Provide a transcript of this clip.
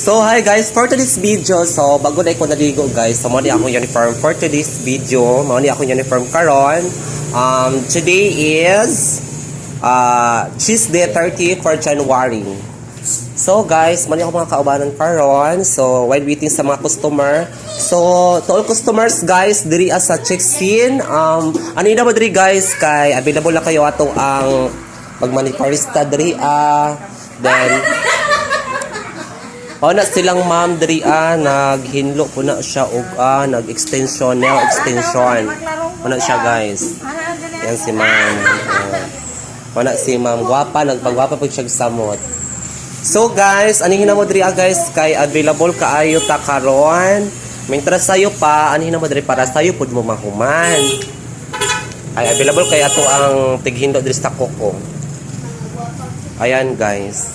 So hi guys, for today's video, so bago na ko naligo guys, so mali akong uniform for today's video, mali akong uniform karon. Today is Tuesday 30 for January. So guys, mali ako mga kaubanan karon. So while waiting sa mga customer, so to all customers guys, diri sa check-in, ano yun na mo diri guys, kay available na kayo ato ang magmaniparista diri then na silang ma'am diri naghinlo po na siya og nag-extension, nail extension. Na siya guys. Yan si ma'am. Na si ma'am gwapa, nagpagwapa pag siya samot. So guys, ani hinamo diri guys kay available kaayo ta karon. Mientras sayo pa, ani hinamo diri para sayo pud mo mahuman. Ay available kay ato ang tighindo diri sa Coco. Ayan guys.